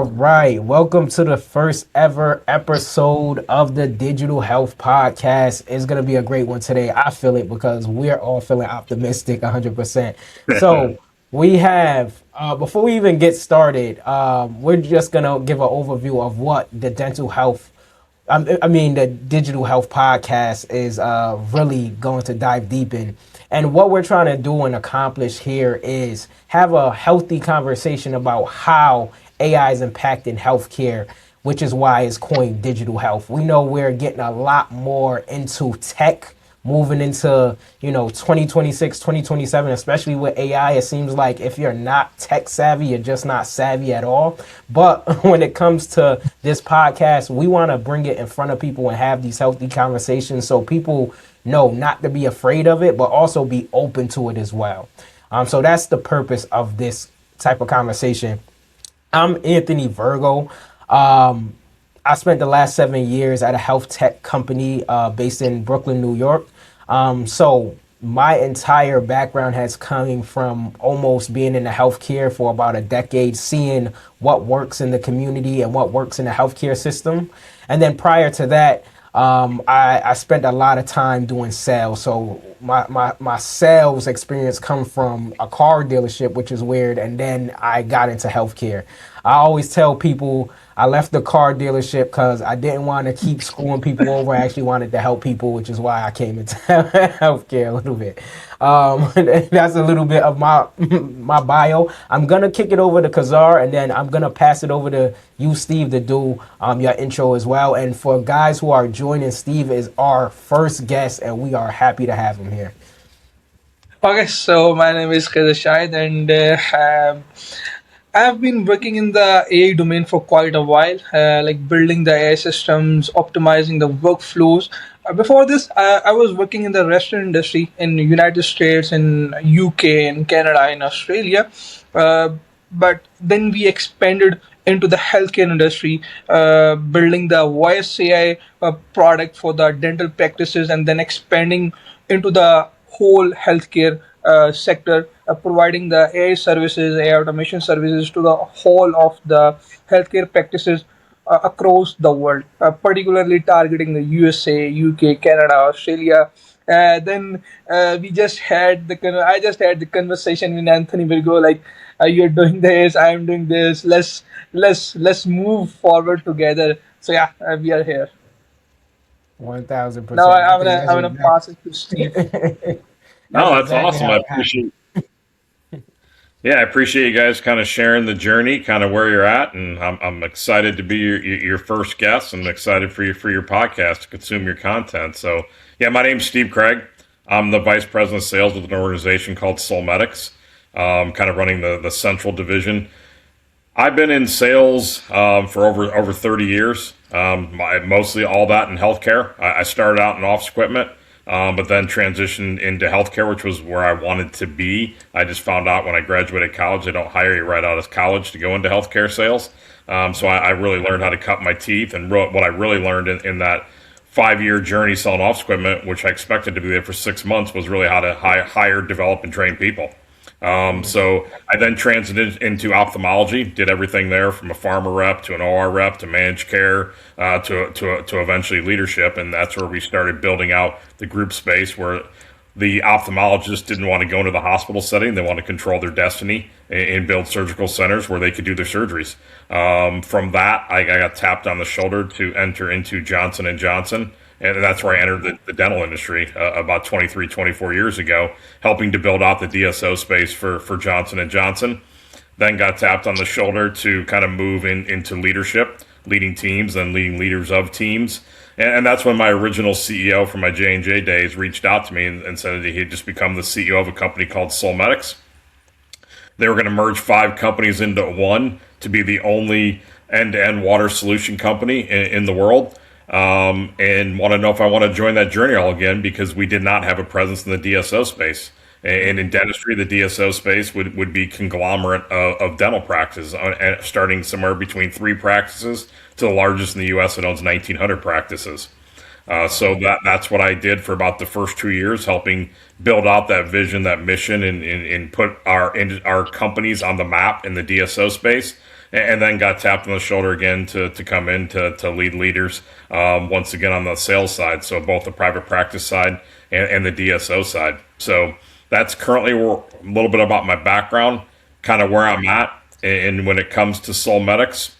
All right, welcome to the first ever episode of the Digital Health Podcast. It's going to be a great one today. I feel it because we're all feeling optimistic 100%. So, we have, before we even get started, we're just going to give an overview of what the dental health the digital health podcast is really going to dive deep in. And what we're trying to do and accomplish here is have a healthy conversation about how AI is impacting healthcare, which is why it's coined digital health. We know we're getting a lot more into tech moving into 2026, 2027, especially with AI. It seems like if you're not tech savvy, you're just not savvy at all. But when it comes to this podcast, we want to bring it in front of people and have these healthy conversations so people know not to be afraid of it, but also be open to it as well. So that's the purpose of this type of conversation. I'm Anthony Virgo. I spent the last 7 years at a health tech company based in Brooklyn, New York. So my entire background has coming from almost being in the healthcare for about a decade, seeing what works in the community and what works in the healthcare system. And then prior to that, I spent a lot of time doing sales. So my sales experience come from a car dealership, which is weird. And then I got into healthcare. I always tell people I left the car dealership because I didn't want to keep screwing people over. I actually wanted to help people, which is why I came into healthcare a little bit. That's a little bit of my bio. I'm gonna kick it over to Kazar, and then I'm gonna pass it over to you, Steve, to do your intro as well. And for guys who are joining, Steve is our first guest, and we are happy to have him here. Okay, so my name is Shahid, and I've been working in the AI domain for quite a while, like building the AI systems, optimizing the workflows. Before this, I was working in the restaurant industry in the United States, in UK, in Canada, in Australia. Uh, but then we expanded into the healthcare industry, building the voice AI product for the dental practices, and then expanding into the whole healthcare sector, providing the AI services, AI automation services to the whole of the healthcare practices across the world, particularly targeting the USA, UK, Canada, Australia. Then we just had I just had the conversation with Anthony Virgo, like you're doing this, I'm doing this. Let's move forward together. So yeah, we are here. Now 1000%. I think I'm gonna pass it to Steve. that's No, that's exactly awesome. how it happened. I appreciate you guys kind of sharing the journey, kind of where you're at, and I'm excited to be your first guest, and excited for your podcast to consume your content. So, yeah, my name's Steve Craig. I'm the vice president of sales with an organization called Solmetex, kind of running the central division. I've been in sales for over 30 years. Mostly all that in healthcare. I started out in office equipment, but then transitioned into healthcare, which was where I wanted to be. I just found out when I graduated college, they don't hire you right out of college to go into healthcare sales. So I really learned how to cut my teeth, and what I really learned in that 5 year journey selling office equipment, which I expected to be there for 6 months, was really how to hire, develop, and train people. So I then transited into ophthalmology, did everything there from a pharma rep to an OR rep to managed care to eventually leadership, and that's where we started building out the group space where the ophthalmologists didn't want to go into the hospital setting; they wanted to control their destiny and build surgical centers where they could do their surgeries. From that, I got tapped on the shoulder to enter into Johnson and Johnson, and that's where I entered the dental industry about 23, 24 years ago, helping to build out the DSO space for Johnson and Johnson. Then got tapped on the shoulder to kind of move into leadership, leading teams, and leading leaders of teams. And that's when my original CEO from my J&J days reached out to me and said that he had just become the CEO of a company called Solmetex. They were going to merge 5 companies into one to be the only end-to-end water solution company in the world. And want to know if I want to join that journey all again, because we did not have a presence in the DSO space. And in dentistry, the DSO space would be conglomerate of dental practices, starting somewhere between 3 practices to the largest in the U.S. that owns 1,900 practices. So that's what I did for about the first 2 years, helping build out that vision, that mission, and put our companies on the map in the DSO space. and then got tapped on the shoulder again to come in to lead leaders once again on the sales side. So both the private practice side and the DSO side. So that's currently a little bit about my background, kind of where I'm at. And when it comes to Solmetex,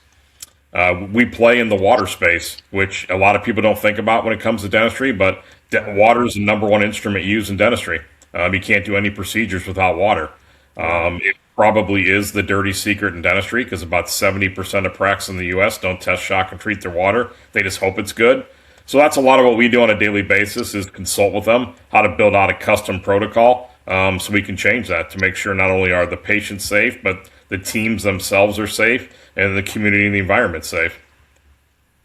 we play in the water space, which a lot of people don't think about when it comes to dentistry, but water is the number one instrument used in dentistry. You can't do any procedures without water. It probably is the dirty secret in dentistry because about 70% of practices in the U.S. don't test, shock, and treat their water. They just hope it's good. So that's a lot of what we do on a daily basis is consult with them how to build out a custom protocol so we can change that to make sure not only are the patients safe, but the teams themselves are safe and the community and the environment safe.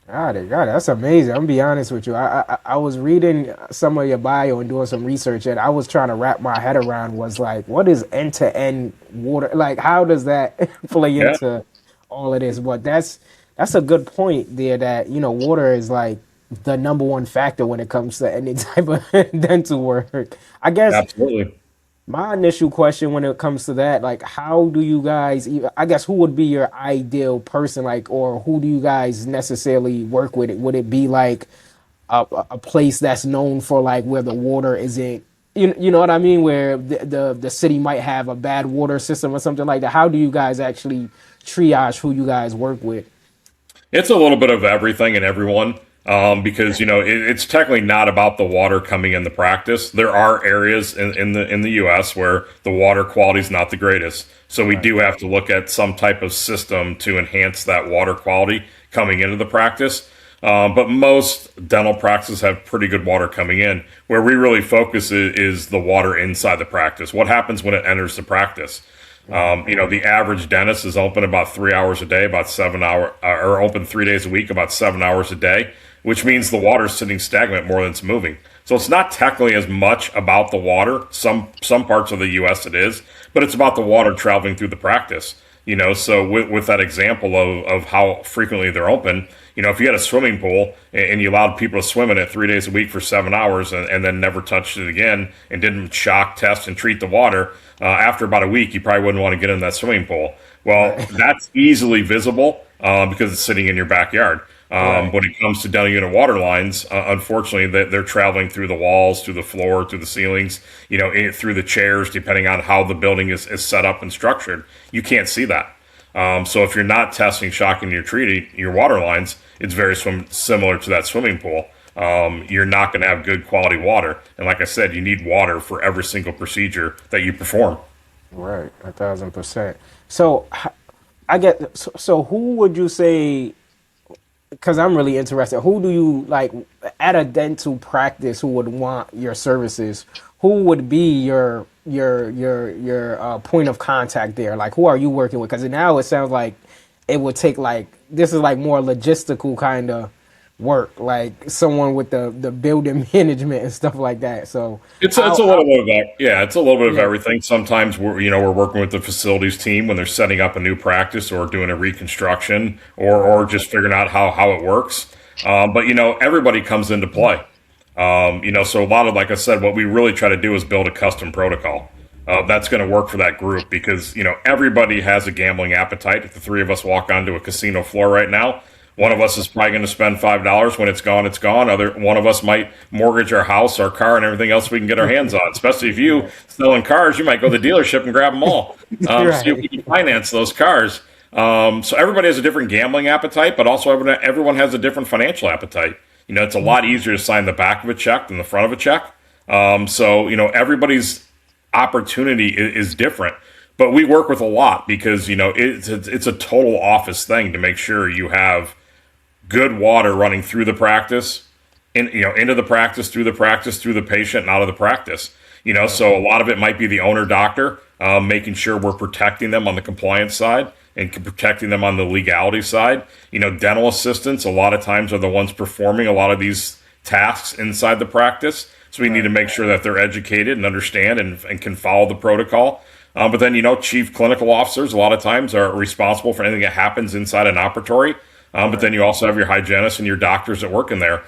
Got it, got it. That's amazing. I'm gonna be honest with you. I was reading some of your bio and doing some research, and I was trying to wrap my head around was like, what is end to end water? Like, how does that play Yeah, into all of this? But that's a good point there. That water is like the number one factor when it comes to any type of dental work. I guess absolutely. my initial question when it comes to that, like, how do you guys, I guess, who would be your ideal person, like, or who do you guys necessarily work with? It would it be like a place that's known for like where the water isn't, you know what I mean, where the city might have a bad water system or something like that? How do you guys actually triage who you guys work with? It's a little bit of everything and everyone because it's technically not about the water coming in the practice. There are areas in the U.S. where the water quality is not the greatest, so we Right. do have to look at some type of system to enhance that water quality coming into the practice. But most dental practices have pretty good water coming in. Where we really focus is the water inside the practice. What happens when it enters the practice? The average dentist is open about 3 hours a day, about 7 hour, or open 3 days a week, about 7 hours a day, which means the water's sitting stagnant more than it's moving. So it's not technically as much about the water. Some parts of the U.S. it is, but it's about the water traveling through the practice. So with that example of how frequently they're open, if you had a swimming pool and you allowed people to swim in it 3 days a week for 7 hours and then never touched it again and didn't shock, test, and treat the water, after about a week, you probably wouldn't want to get in that swimming pool. Well, Right. that's easily visible because it's sitting in your backyard. Right. When it comes to dental unit water lines, unfortunately, they're traveling through the walls, through the floor, through the ceilings, through the chairs, depending on how the building is set up and structured. You can't see that. So if you're not testing, shocking, or treating your water lines, it's very similar to that swimming pool. You're not going to have good quality water. And like I said, you need water for every single procedure that you perform. Right. 1,000%. So I get, so who would you say, because I'm really interested. Who do you like at a dental practice who would want your services? Who would be your point of contact there? Like, who are you working with? Because now it sounds like it would take like this is like more logistical kind of work, like someone with the building management and stuff like that. So It's a little how bit of that. Yeah, it's a little bit of yeah, everything. Sometimes we're working with the facilities team when they're setting up a new practice or doing a reconstruction or just figuring out how it works. But everybody comes into play. So a lot of, like I said, what we really try to do is build a custom protocol. That's going to work for that group because everybody has a gambling appetite. If the three of us walk onto a casino floor right now, one of us is probably going to spend $5. When it's gone, it's gone. Other one of us might mortgage our house, our car, and everything else we can get our hands on. Especially if you right, selling cars, you might go to the dealership and grab them all. See if we right, can finance those cars. So everybody has a different gambling appetite, but also everyone has a different financial appetite. It's a lot easier to sign the back of a check than the front of a check. Everybody's opportunity is different. But we work with a lot because it's a total office thing to make sure you have good water running through the practice, into the practice, through the patient, and out of the practice. right, So a lot of it might be the owner doctor, making sure we're protecting them on the compliance side and protecting them on the legality side. Dental assistants a lot of times are the ones performing a lot of these tasks inside the practice. So we need to right, make sure that they're educated and understand and can follow the protocol. But then, chief clinical officers a lot of times are responsible for anything that happens inside an operatory. But right, then you also have your hygienists and your doctors that work in there.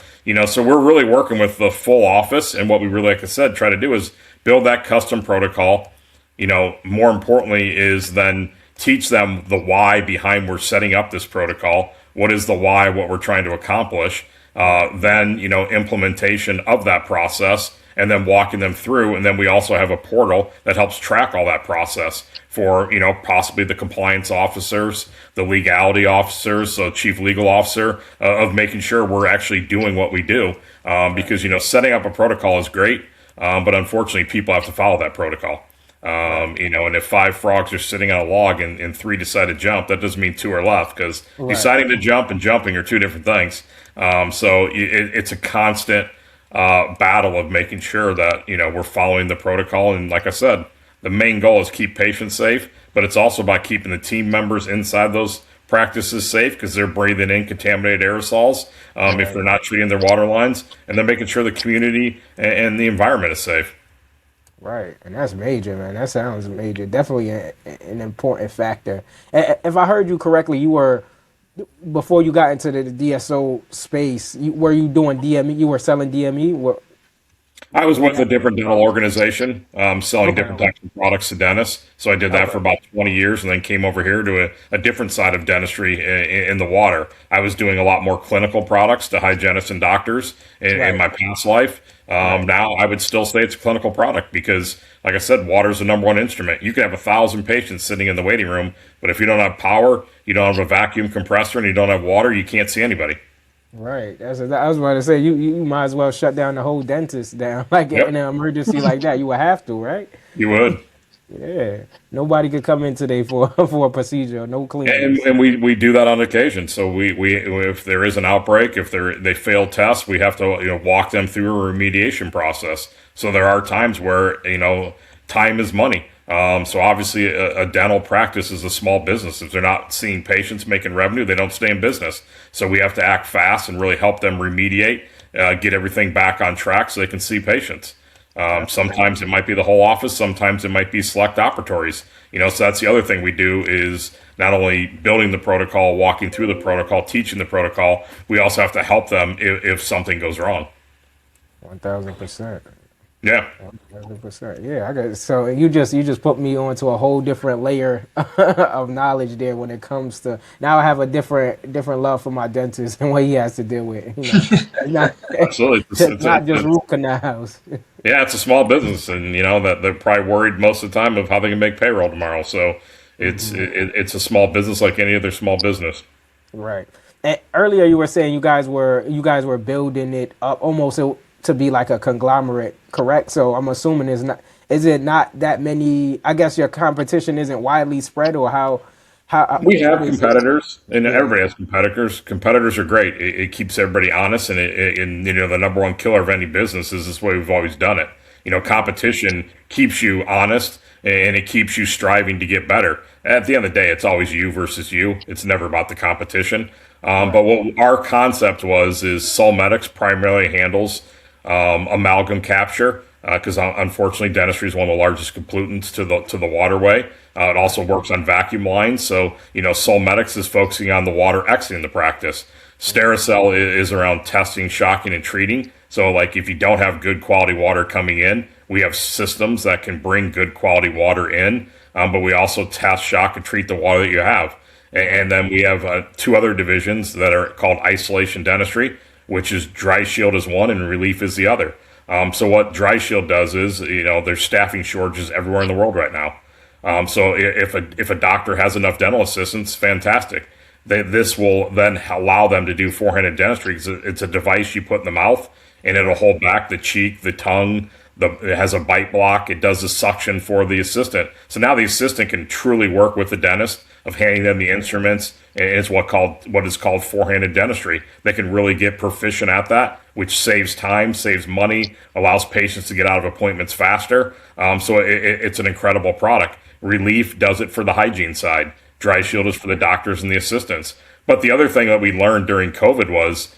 So we're really working with the full office. And what we really, like I said, try to do is build that custom protocol. More importantly is then teach them the why behind we're setting up this protocol. What is the why, what we're trying to accomplish, then, implementation of that process, and then walking them through. And then we also have a portal that helps track all that process for, possibly the compliance officers, the legality officers, so chief legal officer, of making sure we're actually doing what we do. Because, setting up a protocol is great, but unfortunately people have to follow that protocol. And if 5 frogs are sitting on a log and 3 decide to jump, that doesn't mean 2 are left, because deciding to jump and jumping are 2 different things. So it's a constant battle of making sure that, we're following the protocol. And like I said, the main goal is keep patients safe, but it's also about keeping the team members inside those practices safe, because they're breathing in contaminated aerosols if they're not treating their water lines, and then making sure the community and the environment is safe. Right, and that's major, man. That sounds major. Definitely an important factor. If I heard you correctly, you were, before you got into the DSO space, were you doing DME? You were selling DME? I was with a different dental organization, selling different types of products to dentists. So I did that for about 20 years, and then came over here to a different side of dentistry in the water. I was doing a lot more clinical products to hygienists and doctors in my past life. Now I would still say it's a clinical product because, like I said, water is the number one instrument. You could have 1,000 patients sitting in the waiting room, but if you don't have power, you don't have a vacuum compressor, and you don't have water, you can't see anybody. Right. I was about to say, you might as well shut down the whole dentist down, like in an emergency like that. You would have to, right? You would. Yeah. Nobody could come in today for a procedure. No cleaning. And we do that on occasion. So we if there is an outbreak, if they fail tests, we have to walk them through a remediation process. So there are times where time is money. So obviously a dental practice is a small business. If they're not seeing patients making revenue, they don't stay in business. So we have to act fast and really help them remediate, get everything back on track so they can see patients. Sometimes it might be the whole office. Sometimes it might be select operatories. So that's the other thing we do is not only building the protocol, walking through the protocol, teaching the protocol, we also have to help them if something goes wrong. 1,000%. Yeah. 100%. Yeah, I got. So you just put me onto a whole different layer of knowledge there when it comes to, now I have a different love for my dentist and what he has to deal with. Absolutely. It's not just root canals. Yeah, it's a small business, and that they're probably worried most of the time of how they can make payroll tomorrow. So it's a small business like any other small business. Right. And earlier you were saying you guys were building it up almost to be like a conglomerate, correct? So I'm assuming is it not that many? I guess your competition isn't widely spread, or how we have competitors, and everybody has competitors. Competitors are great. It keeps everybody honest, and the number one killer of any business is this way we've always done it. Competition keeps you honest, and it keeps you striving to get better. At the end of the day, it's always you versus you. It's never about the competition. But what our concept is Solmetex primarily handles amalgam capture, because unfortunately dentistry is one of the largest pollutants to the waterway. It also works on vacuum lines. So Solmetex is focusing on the water exiting the practice. Stericyl is around testing, shocking, and treating. So like if you don't have good quality water coming in, we have systems that can bring good quality water in, but we also test, shock, and treat the water that you have. And then we have 2 other divisions that are called isolation dentistry, which is Dry Shield is one and Relief is the other. So what Dry Shield does is, there's staffing shortages everywhere in the world right now. So if a doctor has enough dental assistants, fantastic. This will then allow them to do four-handed dentistry, because it's a device you put in the mouth, and it'll hold back the cheek, the tongue. It has a bite block. It does the suction for the assistant. So now the assistant can truly work with the dentist of handing them the instruments, and it's what is called four-handed dentistry. They can really get proficient at that, which saves time, saves money, allows patients to get out of appointments faster. So it's an incredible product. Relief does it for the hygiene side. Dry Shield is for the doctors and the assistants. But the other thing that we learned during COVID was,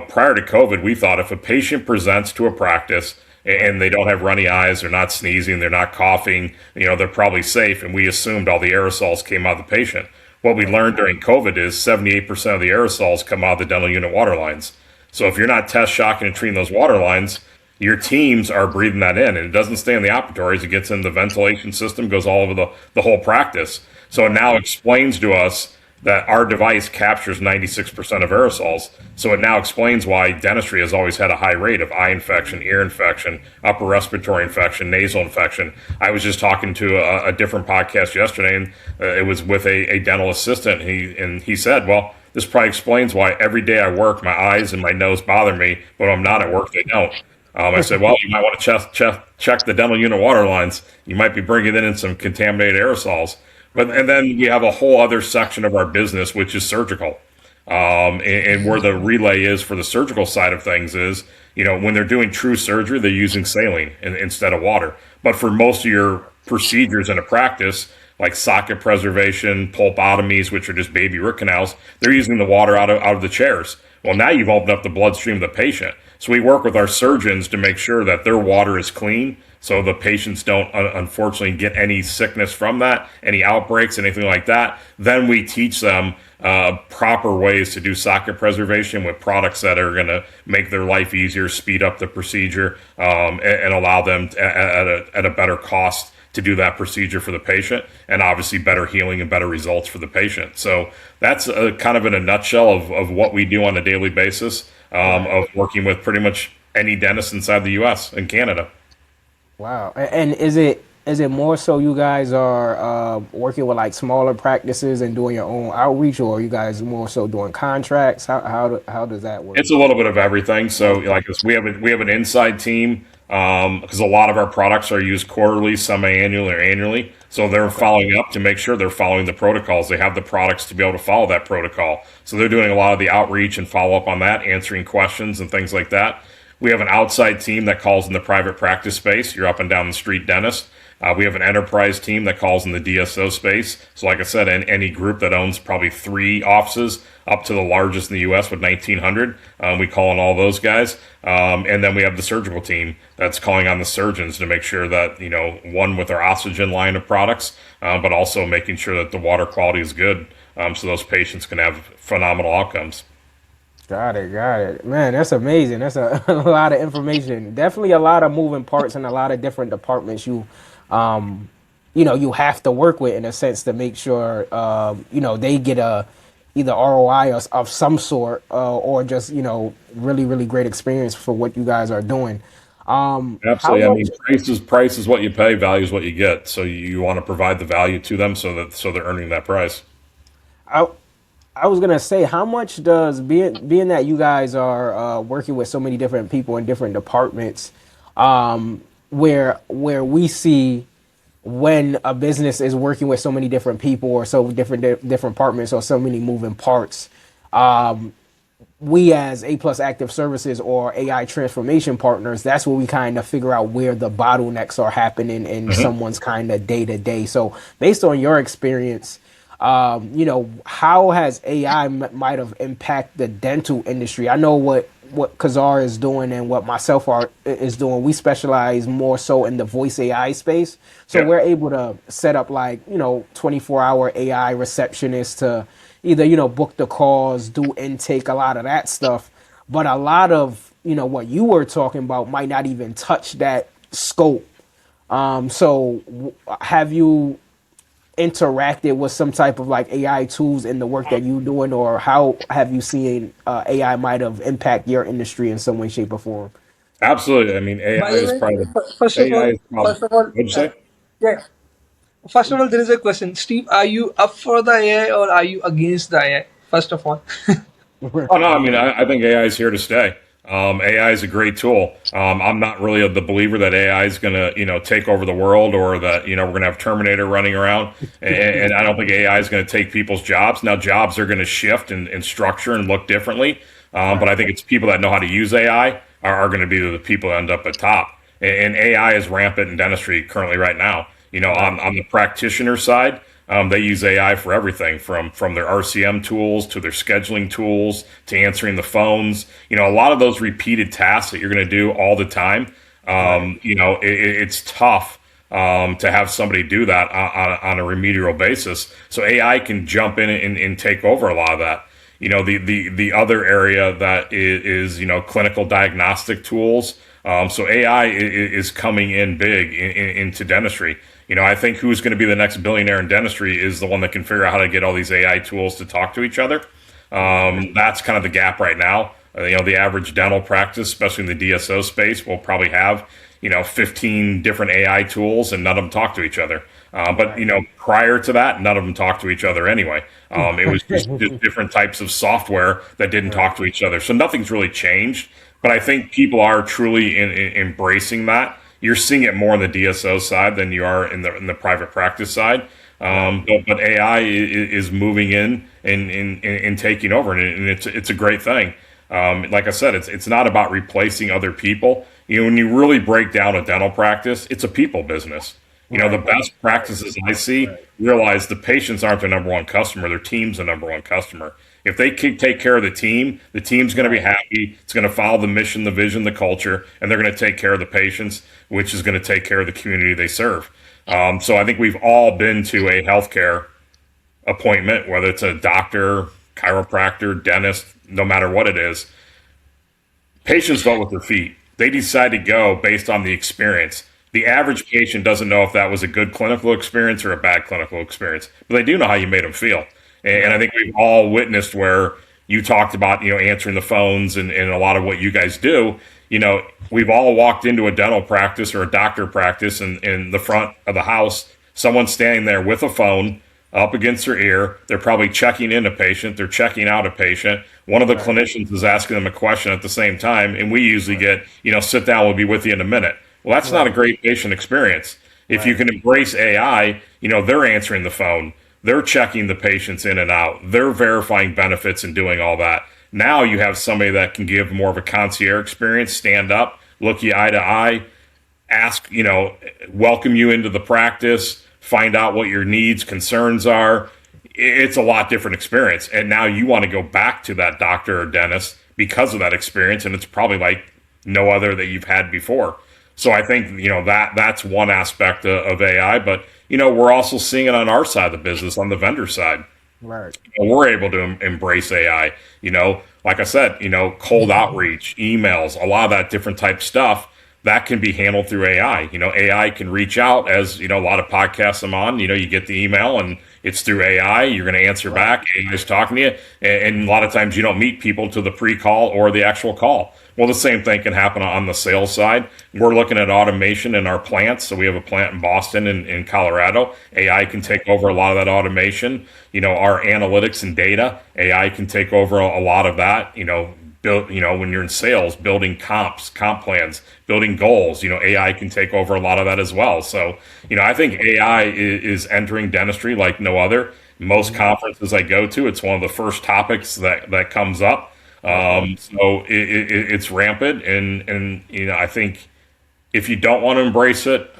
prior to COVID, we thought if a patient presents to a practice and they don't have runny eyes, they're not sneezing, they're not coughing, they're probably safe. And we assumed all the aerosols came out of the patient. What we learned during COVID is 78% of the aerosols come out of the dental unit water lines. So if you're not test, shocking, and treating those water lines, your teams are breathing that in, and it doesn't stay in the operatories. It gets in the ventilation system, goes all over the whole practice. So it now explains to us that our device captures 96% of aerosols. So it now explains why dentistry has always had a high rate of eye infection, ear infection, upper respiratory infection, nasal infection. I was just talking to a different podcast yesterday, and it was with a dental assistant. And he said, well, this probably explains why every day I work, my eyes and my nose bother me, but when I'm not at work, they don't. I said, well, you might want to check the dental unit water lines. You might be bringing in some contaminated aerosols. And then we have a whole other section of our business, which is surgical. And where the relay is for the surgical side of things is, when they're doing true surgery, they're using saline instead of water. But for most of your procedures in a practice, like socket preservation, pulpotomies, which are just baby root canals, they're using the water out of the chairs. Well, now you've opened up the bloodstream of the patient. So we work with our surgeons to make sure that their water is clean, so the patients don't unfortunately get any sickness from that, any outbreaks, anything like that. Then we teach them proper ways to do socket preservation with products that are going to make their life easier, speed up the procedure, and allow them at a better cost to do that procedure for the patient, and obviously better healing and better results for the patient. So that's kind of in a nutshell of what we do on a daily basis, of working with pretty much any dentist inside the U.S. and Canada. Wow. And is it more so you guys are working with like smaller practices and doing your own outreach, or are you guys more so doing contracts? How does that work? It's a little bit of everything. So, like we have an inside team, because a lot of our products are used quarterly, semi-annually, or annually. So they're following up to make sure they're following the protocols. They have the products to be able to follow that protocol. So they're doing a lot of the outreach and follow up on that, answering questions and things like that. We have an outside team that calls in the private practice space. You're up and down the street dentist. We have an enterprise team that calls in the DSO space. So like I said, any group that owns probably 3 offices up to the largest in the U.S. with 1,900, we call on all those guys. And then we have the surgical team that's calling on the surgeons to make sure that, one, with our oxygen line of products, but also making sure that the water quality is good, so those patients can have phenomenal outcomes. Got it. Man, that's amazing. That's a lot of information. Definitely a lot of moving parts and a lot of different departments you have to work with in a sense to make sure, they get either ROI of some sort, or just, really, really great experience for what you guys are doing. Absolutely. How I much? mean, price is what you pay, value is what you get. So you want to provide the value to them so they're earning that price. I, I was gonna say, how much does being that you guys are working with so many different people in different departments, where we see when a business is working with so many different people or so different departments or so many moving parts, we as A Plus Active Services or AI transformation partners, that's where we kind of figure out where the bottlenecks are happening in someone's kind of day to day. So based on your experience, how has AI might have impacted the dental industry? I know what Kazar is doing and what myself is doing. We specialize more so in the voice AI space. So Yeah. we're able to set up 24-hour AI receptionists to either, book the calls, do intake, a lot of that stuff. But a lot of, what you were talking about might not even touch that scope. Have you interacted with some type of AI tools in the work that you're doing, or how have you seen AI might have impact your industry in some way, shape, or form? Absolutely. I mean, AI By the is way, probably first of AI all, is probably. What'd you say? yeah. First of all, there is a question, Steve. Are you up for the AI or are you against the AI? First of all, Oh no, I mean, I think AI is here to stay. AI is a great tool. I'm not really the believer that AI is going to, take over the world, or that, we're going to have Terminator running around. And I don't think AI is going to take people's jobs. Now, jobs are going to shift and structure and look differently. But I think it's people that know how to use AI are going to be the people that end up at top. And AI is rampant in dentistry currently right now. On the practitioner side, they use AI for everything from their RCM tools to their scheduling tools to answering the phones. A lot of those repeated tasks that you're going to do all the time. It's tough to have somebody do that on a remedial basis. So AI can jump in and take over a lot of that. The other area that is clinical diagnostic tools. So AI is coming in big into dentistry. I think who's going to be the next billionaire in dentistry is the one that can figure out how to get all these AI tools to talk to each other. That's kind of the gap right now. The average dental practice, especially in the DSO space, will probably have 15 different AI tools, and none of them talk to each other. But prior to that, none of them talked to each other anyway. It was just different types of software that didn't talk to each other. So nothing's really changed. But I think people are truly embracing that. You're seeing it more on the DSO side than you are in the private practice side. But AI is moving in and taking over, and it's a great thing. Like I said, it's not about replacing other people. When you really break down a dental practice, it's a people business. The best practices I see realize the patients aren't their number one customer, their team's the number one customer. If they can take care of the team's going to be happy. It's going to follow the mission, the vision, the culture, and they're going to take care of the patients, which is going to take care of the community they serve. So I think we've all been to a healthcare appointment, whether it's a doctor, chiropractor, dentist, no matter what it is. Patients vote with their feet. They decide to go based on the experience. The average patient doesn't know if that was a good clinical experience or a bad clinical experience, but they do know how you made them feel. And I think we've all witnessed where you talked about, answering the phones and a lot of what you guys do. We've all walked into a dental practice or a doctor practice, and in the front of the house, someone's standing there with a phone up against their ear. They're probably checking in a patient. They're checking out a patient. One of the clinicians is asking them a question at the same time, and we usually get, sit down, we'll be with you in a minute. Well, that's not a great patient experience. If you can embrace AI, they're answering the phone. They're checking the patients in and out. They're verifying benefits and doing all that. Now you have somebody that can give more of a concierge experience, stand up, look you eye to eye, ask, welcome you into the practice, find out what your needs, concerns are. It's a lot different experience. And now you want to go back to that doctor or dentist because of that experience, and it's probably like no other that you've had before. So I think, that's one aspect of AI, but, we're also seeing it on our side of the business, on the vendor side. Right. We're able to embrace AI, like I said, cold outreach, emails, a lot of that different type stuff that can be handled through AI. AI can reach out, as, a lot of podcasts I'm on, you get the email and it's through AI. You're going to answer back. AI is talking to you. And a lot of times you don't meet people to the pre-call or the actual call. Well, the same thing can happen on the sales side. We're looking at automation in our plants. So we have a plant in Boston and in Colorado. AI can take over a lot of that automation. Our analytics and data, AI can take over a lot of that. Build, when you're in sales, building comp plans, building goals, AI can take over a lot of that as well. So, I think AI is entering dentistry like no other. Most conferences I go to, it's one of the first topics that comes up. So it's rampant, and I think if you don't want to embrace it,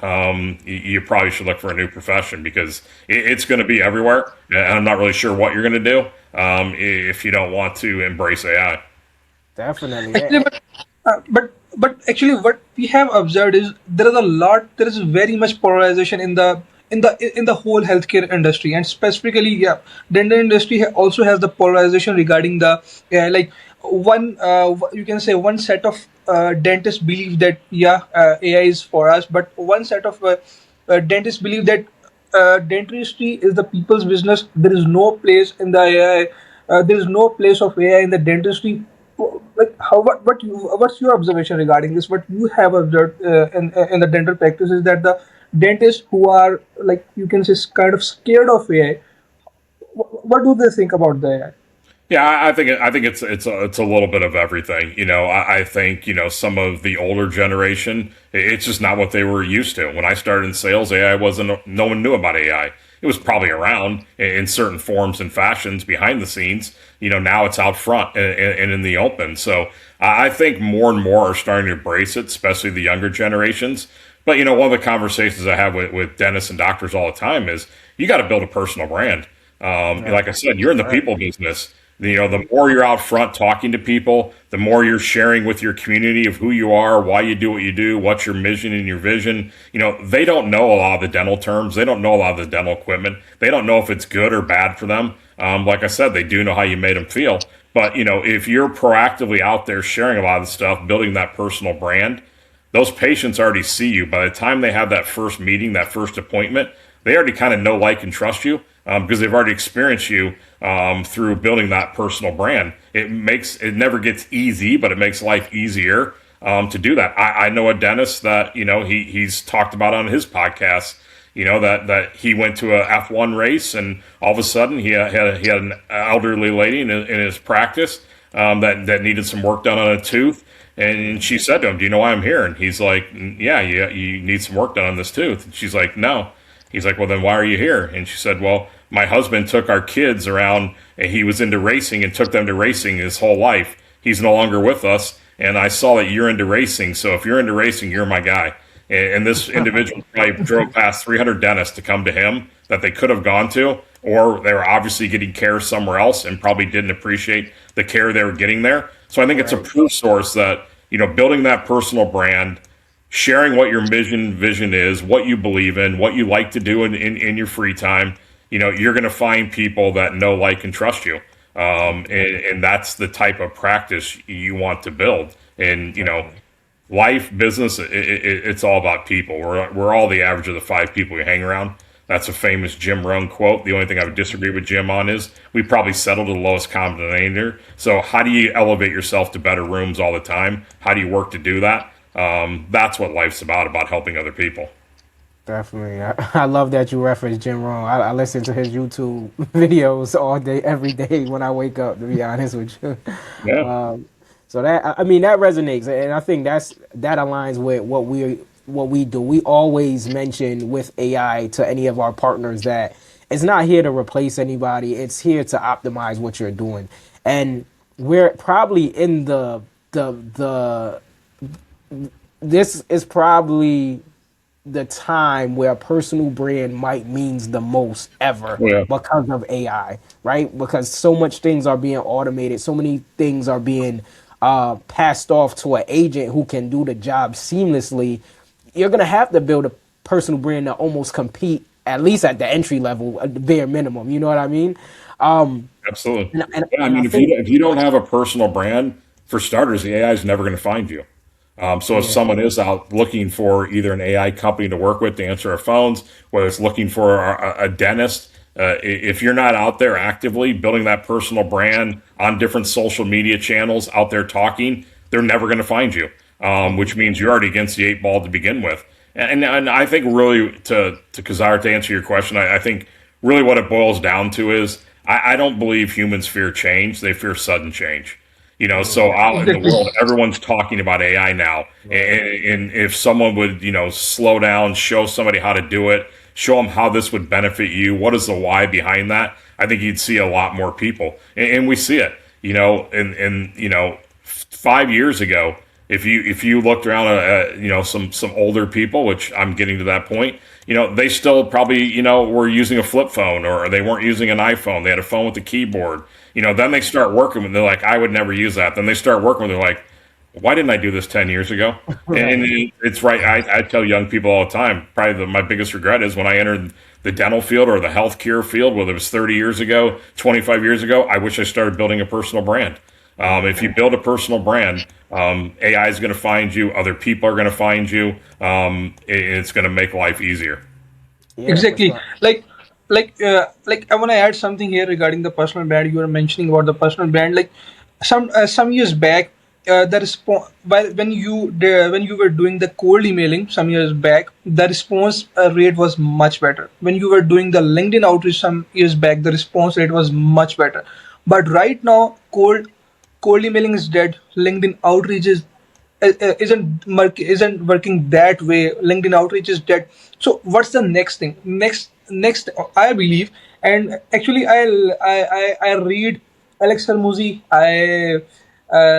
you probably should look for a new profession, because it's going to be everywhere. And I'm not really sure what you're going to do if you don't want to embrace AI. Definitely. Actually, but actually, what we have observed is there is very much polarization in the whole healthcare industry, and specifically, dental industry also has the polarization regarding the like one you can say one set of dentists believe that AI is for us, but one set of dentists believe that dentistry is the people's business. There is no place in the AI. There is no place of AI in the dentistry. Like how what's your observation regarding this? What you have observed in the dental practice is that the dentists who are, like, you can say, kind of scared of AI. What do they think about the AI? Yeah, I think it's a little bit of everything. I think some of the older generation, it's just not what they were used to. When I started in sales, AI wasn't. No one knew about AI. It was probably around in certain forms and fashions behind the scenes. Now it's out front and in the open. So I think more and more are starting to embrace it, especially the younger generations. But one of the conversations I have with dentists and doctors all the time is you got to build a personal brand. Like I said, you're in the people business. The more you're out front talking to people, the more you're sharing with your community of who you are, why you do what you do, what's your mission and your vision. They don't know a lot of the dental terms. They don't know a lot of the dental equipment. They don't know if it's good or bad for them. Like I said, they do know how you made them feel. But, if you're proactively out there sharing a lot of the stuff, building that personal brand, those patients already see you. By the time they have that first meeting, that first appointment, they already kind of know, like, and trust you, because they've already experienced you through building that personal brand. It never gets easy, but it makes life easier to do that. I know a dentist that, he's talked about on his podcast, that he went to a F1 race, and all of a sudden he had an elderly lady in his practice that needed some work done on a tooth. And she said to him, "Do you know why I'm here?" And he's like, "Yeah, you need some work done on this tooth." And she's like, "No." He's like, "Well, then why are you here?" And she said, "Well, my husband took our kids around, and he was into racing and took them to racing his whole life. He's no longer with us, and I saw that you're into racing. So if you're into racing, you're my guy." And this individual probably drove past 300 dentists to come to him that they could have gone to, or they were obviously getting care somewhere else and probably didn't appreciate the care they were getting there. So I think it's a proof source that, building that personal brand, sharing what your vision is, what you believe in, what you like to do in your free time, you're going to find people that know, like, and trust you. And that's the type of practice you want to build. And, life, business, it's all about people. We're all the average of the five people we hang around. That's a famous Jim Rohn quote. The only thing I would disagree with Jim on is we probably settle to the lowest common denominator. So how do you elevate yourself to better rooms all the time? How do you work to do that? That's what life's about helping other people. Definitely. I love that you referenced Jim Rohn. I listen to his YouTube videos all day, every day when I wake up, to be honest with you. Yeah. So that, I mean, that resonates, and I think that aligns with what we do. We always mention with AI to any of our partners that it's not here to replace anybody. It's here to optimize what you're doing, and we're probably in the this is probably the time where a personal brand might means the most ever Yeah. because of AI, right? Because so much things are being automated, so many things are being passed off to an agent who can do the job seamlessly. You're gonna have to build a personal brand to almost compete, at least at the entry level, at the bare minimum. You know what I mean? Absolutely. Yeah, I And I mean, think, if you don't have a personal brand, for starters, the AI is never going to find you. So if yeah, someone is out looking for either an AI company to work with to answer our phones, whether it's looking for a dentist, if you're not out there actively building that personal brand on different social media channels, out there talking, they're never going to find you, which means you're already against the eight ball to begin with. And I think really to Kazar, to answer your question, I think really what it boils down to is I don't believe humans fear change; they fear sudden change. So out in the Exactly. world, everyone's talking about AI now. And if someone would, slow down, show somebody how to do it, show them how this would benefit you, what is the why behind that, I think you'd see a lot more people. And we see it, and 5 years ago, if you looked around some older people, which I'm getting to that point, they still probably were using a flip phone, or they weren't using an iPhone. They had a phone with a keyboard. Then they start working with, they're like, I would never use that. Then they start working with, they're like, why didn't I do this 10 years ago? And right. it's right. I tell young people all the time, probably my biggest regret is when I entered the dental field or the healthcare field, whether it was 30 years ago, 25 years ago, I wish I started building a personal brand. If you build a personal brand, AI is going to find you. Other people are going to find you. It's going to make life easier. Yeah, for Exactly. sure. Like I want to add something here regarding the personal brand. You were mentioning about the personal brand. Like some years back, the response when you were doing the cold emailing some years back, the response rate was much better. When you were doing the LinkedIn outreach some years back, the response rate was much better. But right now, cold emailing is dead. LinkedIn outreach isn't working that way. LinkedIn outreach is dead. So what's the next thing? Next, I believe, and actually, I read Alex Hermosi. I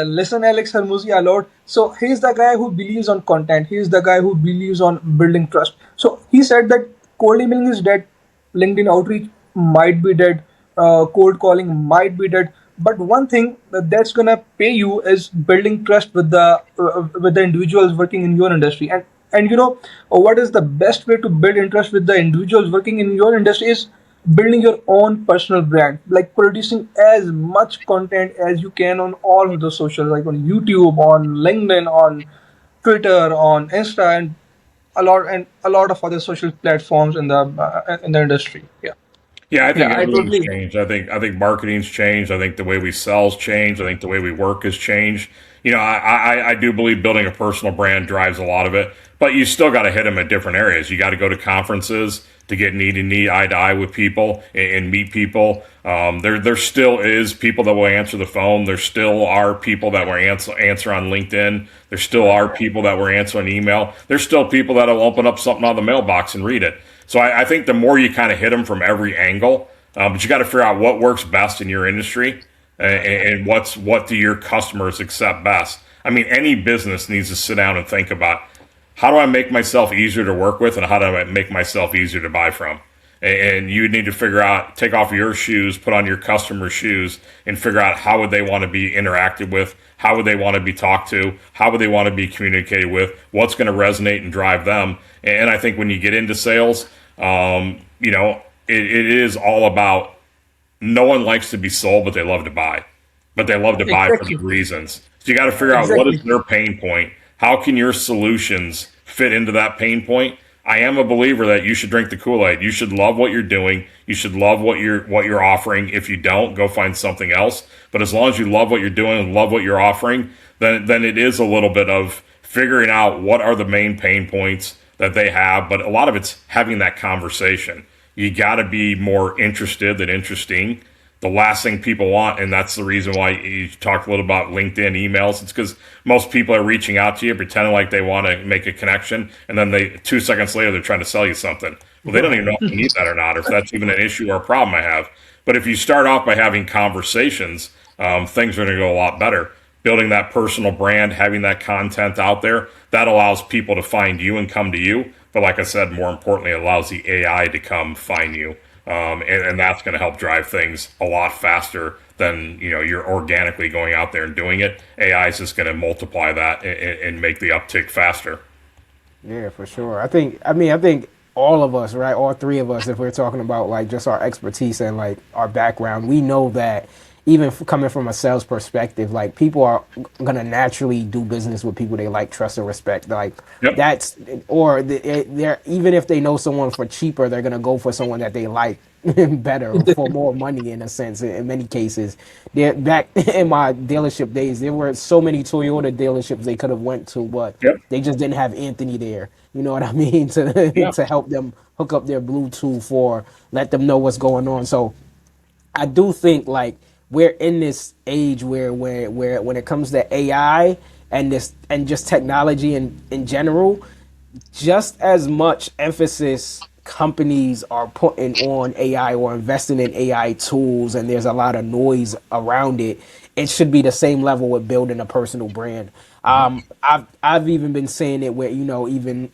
listen Alex Hermosi a lot. So he's the guy who believes on content. He's the guy who believes on building trust. So he said that cold emailing is dead. LinkedIn outreach might be dead, cold calling might be dead. But one thing that's gonna pay you is building trust with the individuals working in your industry. And what is the best way to build interest with the individuals working in your industry is building your own personal brand, like producing as much content as you can on all of the socials, like on YouTube, on LinkedIn, on Twitter, on Insta, and a lot of other social platforms in the industry. Yeah, Yeah, I yeah, think I everything's totally. changed. I think marketing's changed. I think the way we sell's changed. I think the way we work has changed. I do believe building a personal brand drives a lot of it, but you still got to hit them at different areas. You got to go to conferences to get knee to knee, eye to eye with people and meet people. There still is people that will answer the phone. There still are people that will answer on LinkedIn. There still are people that will answer on email. There's still people that will open up something on the mailbox and read it. So I think the more you kind of hit them from every angle, but you got to figure out what works best in your industry and what do your customers accept best. I mean, any business needs to sit down and think about how do I make myself easier to work with and how do I make myself easier to buy from. And you need to figure out, take off your shoes, put on your customer's shoes, and figure out how would they want to be interacted with, how would they want to be talked to, how would they want to be communicated with, what's going to resonate and drive them. And I think when you get into sales, it is all about no one likes to be sold, but they love to buy. But they love to buy for Exactly, good reasons. So you got to figure out what is exactly. their pain point. How can your solutions fit into that pain point? I am a believer that you should drink the Kool-Aid. You should love what you're doing. You should love what you're offering. If you don't, go find something else. But as long as you love what you're doing and love what you're offering, then it is a little bit of figuring out what are the main pain points that they have. But a lot of it's having that conversation. You got to be more interested than interesting. The last thing people want, and that's the reason why you talked a little about LinkedIn emails. It's because most people are reaching out to you, pretending like they want to make a connection, and then 2 seconds later they're trying to sell you something. Well, they don't even know if you need that or not, or if that's even an issue or a problem I have. But if you start off by having conversations, things are going to go a lot better. Building that personal brand, having that content out there, that allows people to find you and come to you. But like I said, more importantly, it allows the AI to come find you. And that's going to help drive things a lot faster than you're organically going out there and doing it. AI is just going to multiply that and make the uptick faster. Yeah, for sure. I think all of us, right? All three of us, if we're talking about like just our expertise and like our background, we know that even coming from a sales perspective, like people are gonna naturally do business with people they like, trust, and respect. Like Yep. that's, or they're even if they know someone for cheaper, they're gonna go for someone that they like better for more money in a sense. In many cases, back in my dealership days, there were so many Toyota dealerships they could have went to, but Yep. they just didn't have Anthony there. You know what I mean? To Yeah. to help them hook up their Bluetooth or let them know what's going on. So I do think like we're in this age where when it comes to AI and this and just technology in general, just as much emphasis companies are putting on AI or investing in AI tools, and there's a lot of noise around it, it should be the same level with building a personal brand. I've even been saying it where even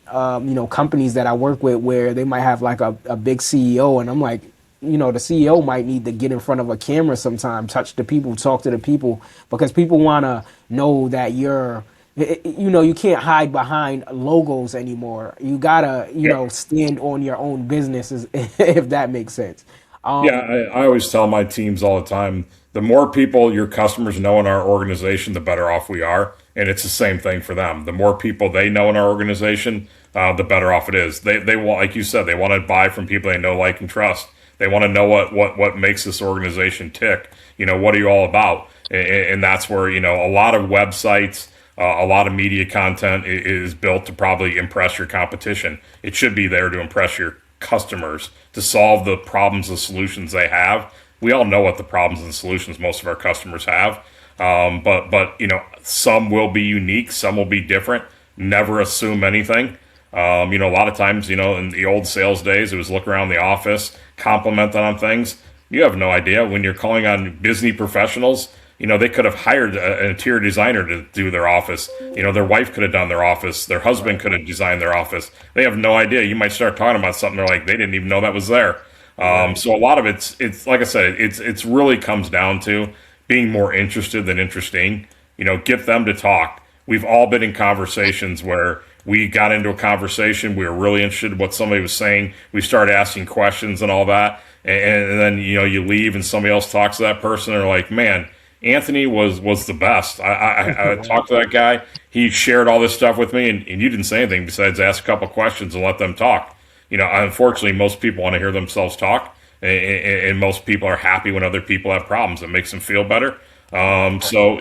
companies that I work with where they might have like a big CEO, and I'm like, the CEO might need to get in front of a camera sometime, touch the people, talk to the people, because people want to know that you can't hide behind logos anymore. You gotta, Yep. stand on your own businesses, if that makes sense. Yeah, I always tell my teams all the time, the more people your customers know in our organization, the better off we are. And it's the same thing for them. The more people they know in our organization, the better off it is. They want, like you said, they want to buy from people they know, like, and trust. They want to know what makes this organization tick. What are you all about? And that's where, a lot of websites, a lot of media content is built to probably impress your competition. It should be there to impress your customers, to solve the problems and solutions they have. We all know what the problems and solutions most of our customers have, but some will be unique, some will be different. Never assume anything. A lot of times, in the old sales days, it was look around the office, compliment on things. You have no idea when you're calling on busy professionals. They could have hired an interior designer to do their office. Their wife could have done their office. Their husband could have designed their office. They have no idea. You might start talking about something they're like, they didn't even know that was there. Right. So a lot of it's like I said, it's really comes down to being more interested than interesting. Get them to talk. We've all been in conversations where we got into a conversation, we were really interested in what somebody was saying. We started asking questions and all that, and then you leave and somebody else talks to that person, and they're like, man, Anthony was the best. I talked to that guy. He shared all this stuff with me, and you didn't say anything besides ask a couple questions and let them talk. Unfortunately, most people want to hear themselves talk, and most people are happy when other people have problems. It makes them feel better. So,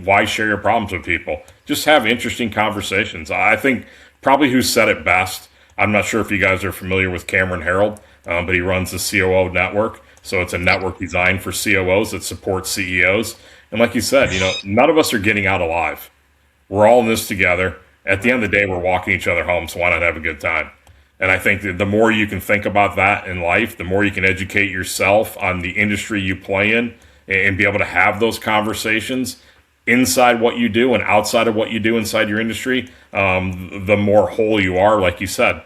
why share your problems with people? Just have interesting conversations. I think probably who said it best. I'm not sure if you guys are familiar with Cameron Harold, but he runs the COO network. So it's a network designed for COOs that supports CEOs. And like you said, none of us are getting out alive. We're all in this together. At the end of the day, we're walking each other home. So why not have a good time? And I think that the more you can think about that in life, the more you can educate yourself on the industry you play in and be able to have those conversations inside what you do and outside of what you do inside your industry, the more whole you are. Like you said,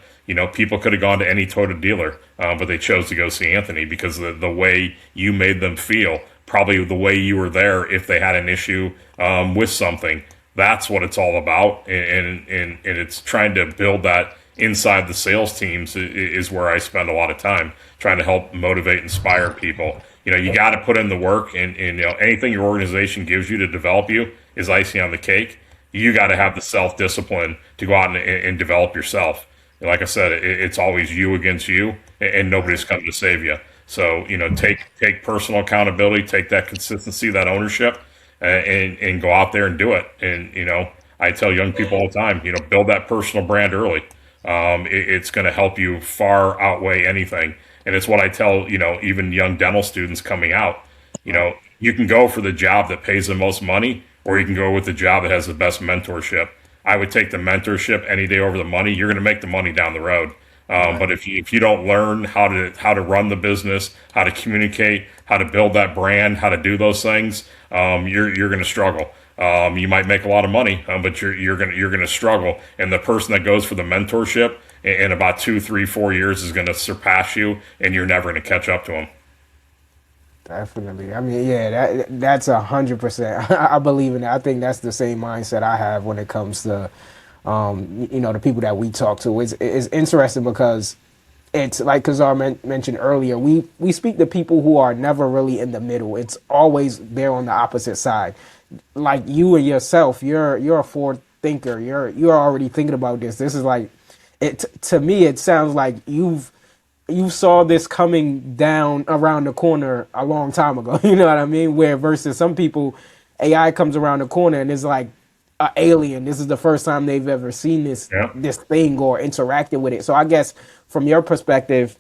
people could have gone to any Toyota dealer, but they chose to go see Anthony because of the way you made them feel, probably the way you were there if they had an issue with something. That's what it's all about, and it's trying to build that inside the sales teams is where I spend a lot of time trying to help motivate, inspire people. You got to put in the work, and anything your organization gives you to develop you is icing on the cake. You got to have the self-discipline to go out and develop yourself. And like I said, it's always you against you, and nobody's coming to save you. So take personal accountability, take that consistency, that ownership, and go out there and do it. And I tell young people all the time, build that personal brand early. It's going to help you far outweigh anything. And it's what I tell, even young dental students coming out. You can go for the job that pays the most money, or you can go with the job that has the best mentorship. I would take the mentorship any day over the money. You're going to make the money down the road. But if you don't learn how to run the business, how to communicate, how to build that brand, how to do those things, you're going to struggle. You might make a lot of money, but you're going to struggle. And the person that goes for the mentorship in about 2, 3, 4 years is going to surpass you, and you're never going to catch up to them. Definitely. I mean, yeah, that's 100%. I believe in that. I think that's the same mindset I have when it comes to, the people that we talk to. It's interesting because it's like Kazar mentioned earlier. We speak to people who are never really in the middle. It's always there on the opposite side. Like you and yourself, you're a forward thinker. You're already thinking about this. This is like it to me. It sounds like you saw this coming down around the corner a long time ago. You know what I mean? Where versus some people, AI comes around the corner and it's like an alien. This is the first time they've ever seen this thing or interacted with it. So I guess from your perspective,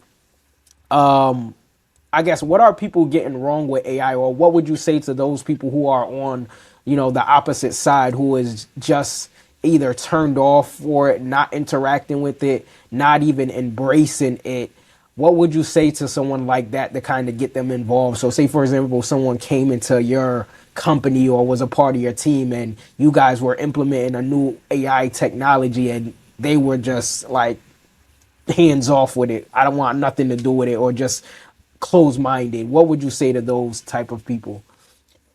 I guess what are people getting wrong with AI, or what would you say to those people who are on, the opposite side, who is just either turned off for it, not interacting with it, not even embracing it? What would you say to someone like that to kind of get them involved? So say, for example, someone came into your company or was a part of your team and you guys were implementing a new AI technology and they were just like hands off with it. I don't want nothing to do with it, or just closed-minded. What would you say to those type of people?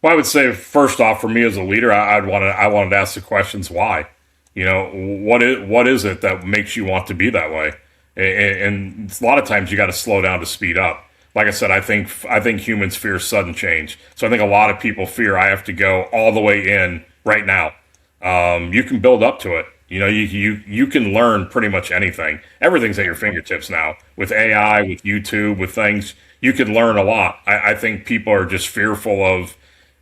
Well, I would say first off, for me as a leader, I wanted to ask the questions why. What is it that makes you want to be that way? And a lot of times you got to slow down to speed up. Like I said, I think humans fear sudden change. So I think a lot of people fear I have to go all the way in right now. You can build up to it. You can learn pretty much anything. Everything's at your fingertips now. With AI, with YouTube, with things, you can learn a lot. I think people are just fearful of,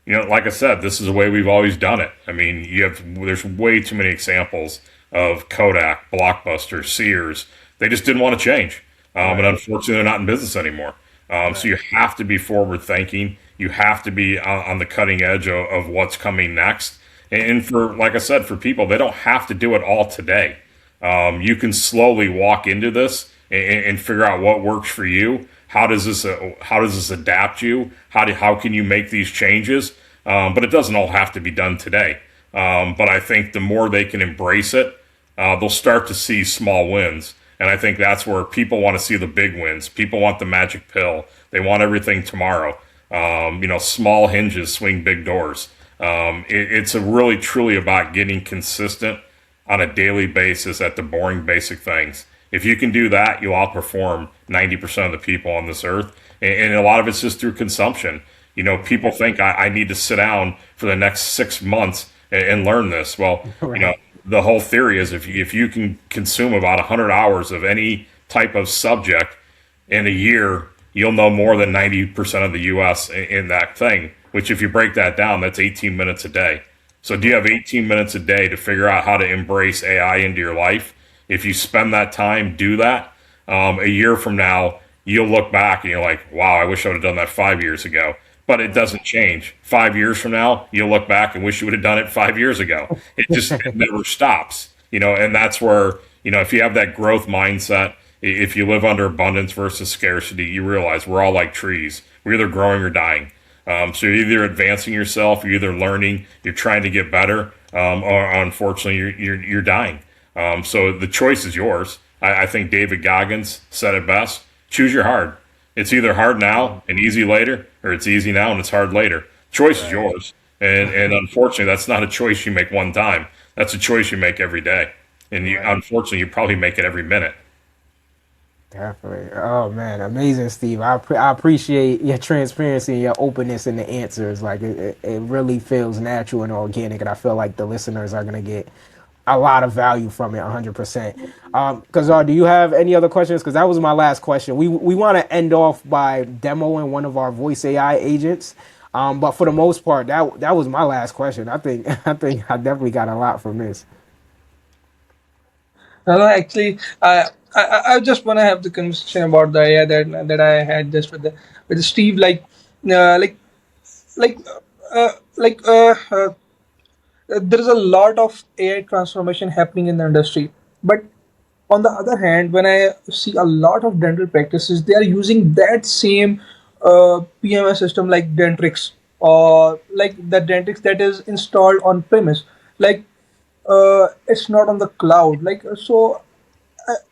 like I said, this is the way we've always done it. I mean, there's way too many examples of Kodak, Blockbuster, Sears. They just didn't want to change. And unfortunately, they're not in business anymore. So you have to be forward thinking. You have to be on the cutting edge of what's coming next. And for, like I said, for people, they don't have to do it all today. You can slowly walk into this and figure out what works for you. How does this adapt you? How can you make these changes? But it doesn't all have to be done today. But I think the more they can embrace it, they'll start to see small wins. And I think that's where people want to see the big wins. People want the magic pill. They want everything tomorrow. Small hinges swing big doors. It's really truly about getting consistent on a daily basis at the boring basic things. If you can do that, you'll outperform 90% of the people on this earth. And a lot of it's just through consumption. People think I need to sit down for the next 6 months and learn this. Well, Right. the whole theory is if you can consume about 100 hours of any type of subject in a year, you'll know more than 90% of the US in that thing, which if you break that down, that's 18 minutes a day. So do you have 18 minutes a day to figure out how to embrace AI into your life? If you spend that time, do that. A year from now, you'll look back and you're like, wow, I wish I would have done that 5 years ago. But it doesn't change. 5 years from now, you'll look back and wish you would have done it 5 years ago. It never stops, and that's where, if you have that growth mindset, if you live under abundance versus scarcity, you realize we're all like trees. We're either growing or dying. So you're either advancing yourself, you're either learning, you're trying to get better, or unfortunately, you're dying. So the choice is yours. I think David Goggins said it best: choose your hard. It's either hard now and easy later, or it's easy now and it's hard later. Choice is yours. And unfortunately, that's not a choice you make one time. That's a choice you make every day. And unfortunately, you probably make it every minute. Definitely. Oh man, amazing, Steve. I appreciate your transparency and your openness in the answers. Like it really feels natural and organic, and I feel like the listeners are gonna get a lot of value from it, 100%. Kazar, do you have any other questions? Because that was my last question. We want to end off by demoing one of our voice AI agents, but for the most part, that was my last question. I think I definitely got a lot from this. No, no, actually, I just want to have the conversation about the AI that I had just with Steve, uh, like like like there is a lot of AI transformation happening in the industry, but on the other hand, when I see a lot of dental practices, they are using that same PMS system like Dentrix, or like the Dentrix that is installed on premise. Like it's not on the cloud.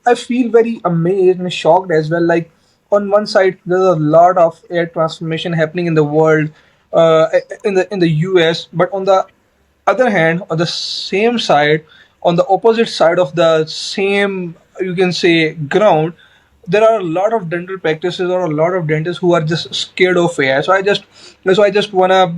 I feel very amazed and shocked as well. Like on one side, there's a lot of air transformation happening in the world, in the US, but on the other hand, on the same side, on the opposite side of the same, you can say, ground, there are a lot of dental practices or a lot of dentists who are just scared of AI. So I just wanna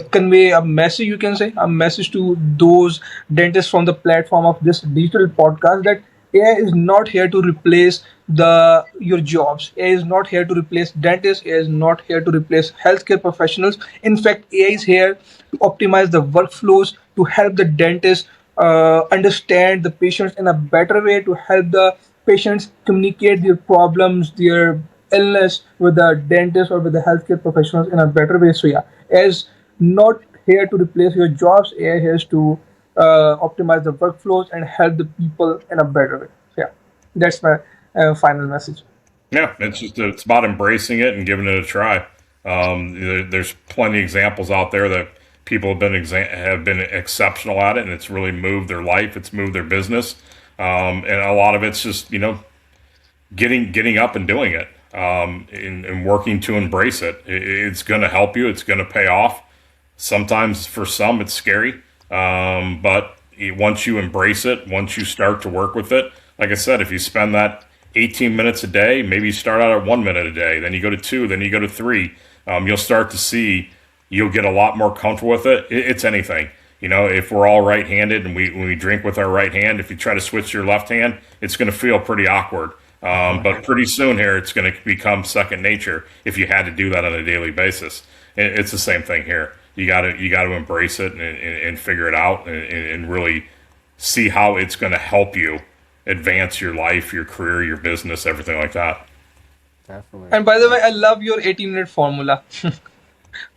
convey a message. You can say a message to those dentists from the platform of this digital podcast that AI is not here to replace the your jobs. AI is not here to replace dentists. AI is not here to replace healthcare professionals. In fact, AI is here to optimize the workflows, to help the dentist understand the patients in a better way, to help the patients communicate their problems, their illness with the dentist or with the healthcare professionals in a better way. So yeah, as not here to replace your jobs, AI here is to optimize the workflows and help the people in a better way. So yeah, that's my final message. Yeah, it's about embracing it and giving it a try. There's plenty of examples out there that people have been exceptional at it, and it's really moved their life. It's moved their business, and a lot of it's just getting up and doing it, and working to embrace it. It's going to help you. It's going to pay off. Sometimes for some it's scary, but once you embrace it, once you start to work with it, like I said, if you spend that 18 minutes a day, maybe you start out at 1 minute a day, then you go to two, then you go to three, you'll start to see you'll get a lot more comfortable with it. It's anything. If we're all right-handed and when we drink with our right hand, if you try to switch to your left hand, it's going to feel pretty awkward. But pretty soon here, it's going to become second nature if you had to do that on a daily basis. It's the same thing here. You got to embrace it and figure it out and really see how it's going to help you advance your life, your career, your business, everything like that. Definitely. And by the way, I love your 18-minute formula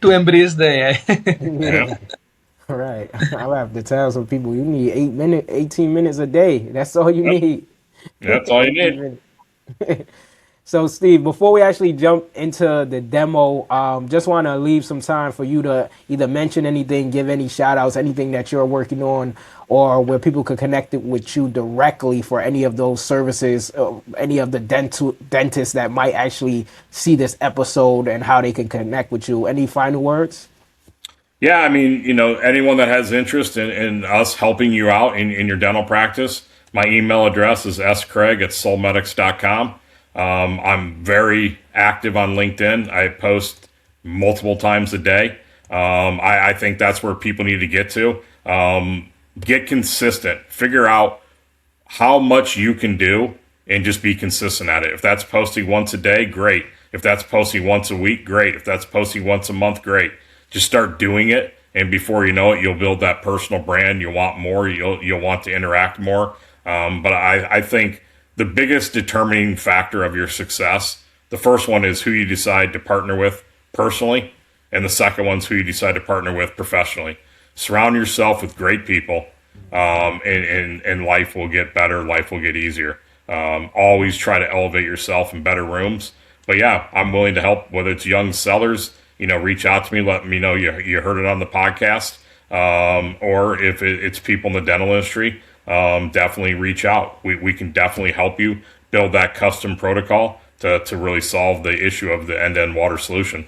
to embrace the AI. Yeah, All right. I'll have to tell some people you need 18 minutes a day. That's all you yep. need. That's all you 18 need. minutes. So, Steve, before we actually jump into the demo, just want to leave some time for you to either mention anything, give any shout outs, anything that you're working on, or where people could connect it with you directly for any of those services, any of the dentists that might actually see this episode and how they can connect with you. Any final words? Yeah, I mean, anyone that has interest in us helping you out in your dental practice, my email address is scraig@solmetex.com. I'm very active on LinkedIn. I post multiple times a day. I think that's where people need to get to. Get consistent. Figure out how much you can do and just be consistent at it. If that's posting once a day, great. If that's posting once a week, great. If that's posting once a month, great. Just start doing it, and before you know it, you'll build that personal brand. You'll want more. You'll want to interact more. But I think the biggest determining factor of your success, the first one is who you decide to partner with personally, and the second one's who you decide to partner with professionally. Surround yourself with great people, and life will get better. Life will get easier. Always try to elevate yourself in better rooms. But yeah, I'm willing to help, whether it's young sellers, reach out to me, let me know you heard it on the podcast, or if it's people in the dental industry, definitely reach out. We can definitely help you build that custom protocol to really solve the issue of the end-to-end water solution.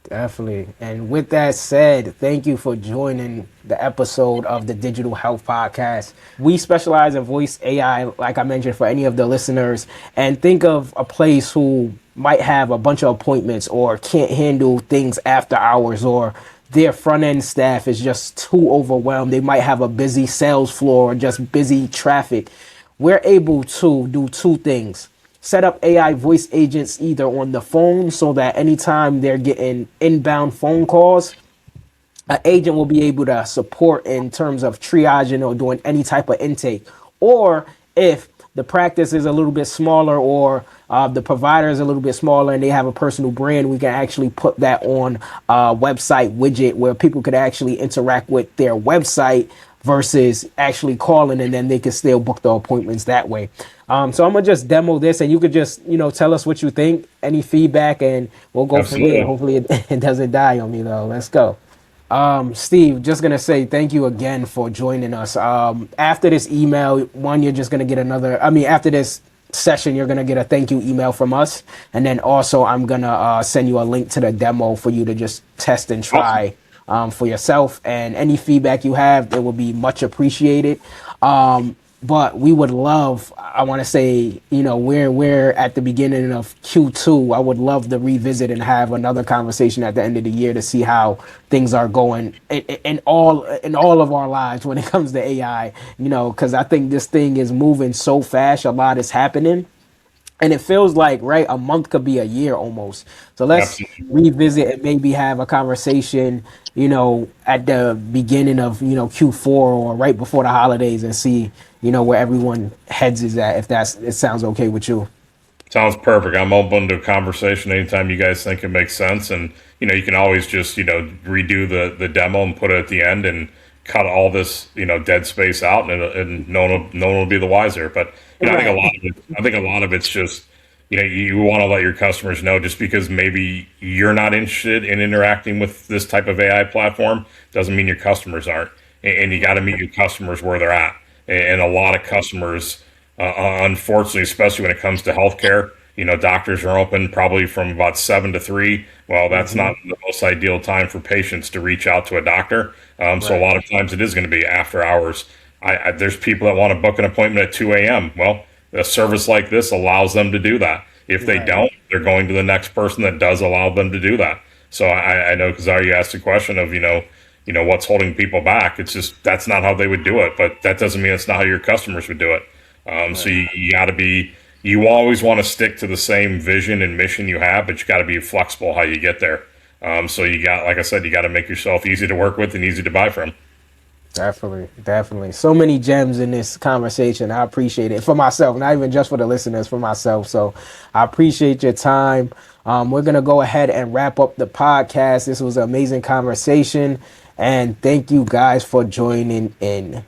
Definitely. And with that said, thank you for joining the episode of the Digital Health Podcast. We specialize in voice AI, like I mentioned, for any of the listeners. And think of a place who might have a bunch of appointments or can't handle things after hours, or their front end staff is just too overwhelmed. They might have a busy sales floor or just busy traffic. We're able to do two things: set up AI voice agents either on the phone, so that anytime they're getting inbound phone calls, an agent will be able to support in terms of triaging or doing any type of intake. Or if the practice is a little bit smaller, or the provider is a little bit smaller and they have a personal brand, we can actually put that on a website widget where people could actually interact with their website versus actually calling, and then they can still book the appointments that way. So I'm gonna just demo this, and you could just tell us what you think, any feedback, and we'll go Absolutely. from there. Hopefully it doesn't die on me though. Let's go. Steve, just gonna say thank you again for joining us. After this email, you're just gonna get after this session, you're gonna get a thank you email from us, and then also I'm gonna send you a link to the demo for you to just test and try. Awesome. For yourself, and any feedback you have, it will be much appreciated. But we would love, I want to say, we're at the beginning of Q2. I would love to revisit and have another conversation at the end of the year to see how things are going in all of our lives when it comes to AI, because I think this thing is moving so fast. A lot is happening. And it feels like, right, a month could be a year almost. So let's Absolutely. revisit and maybe have a conversation, at the beginning of, Q4 or right before the holidays, and see, where everyone heads is at, if it sounds okay with you. Sounds perfect. I'm open to a conversation anytime you guys think it makes sense. And, you can always just, redo the demo and put it at the end and cut all this, dead space out, and no one will be the wiser. But, Right. I think a lot of it's just, you want to let your customers know, just because maybe you're not interested in interacting with this type of AI platform doesn't mean your customers aren't. And you got to meet your customers where they're at. And a lot of customers, unfortunately, especially when it comes to healthcare, doctors are open probably from about 7 to 3. Well, that's Hmm. not the most ideal time for patients to reach out to a doctor. So a Right. lot of times it is going to be after hours. There's people that want to book an appointment at 2 a.m. Well, a service like this allows them to do that. If they Right. don't, they're going to the next person that does allow them to do that. So I know, because you asked the question of, what's holding people back. It's just, that's not how they would do it, but that doesn't mean it's not how your customers would do it. So Right. you got to be, you always want to stick to the same vision and mission you have, but you got to be flexible how you get there. So like I said, you got to make yourself easy to work with and easy to buy from. Definitely, definitely. So many gems in this conversation. I appreciate it for myself, not even just for the listeners, for myself. So I appreciate your time. We're going to go ahead and wrap up the podcast. This was an amazing conversation. And thank you guys for joining in.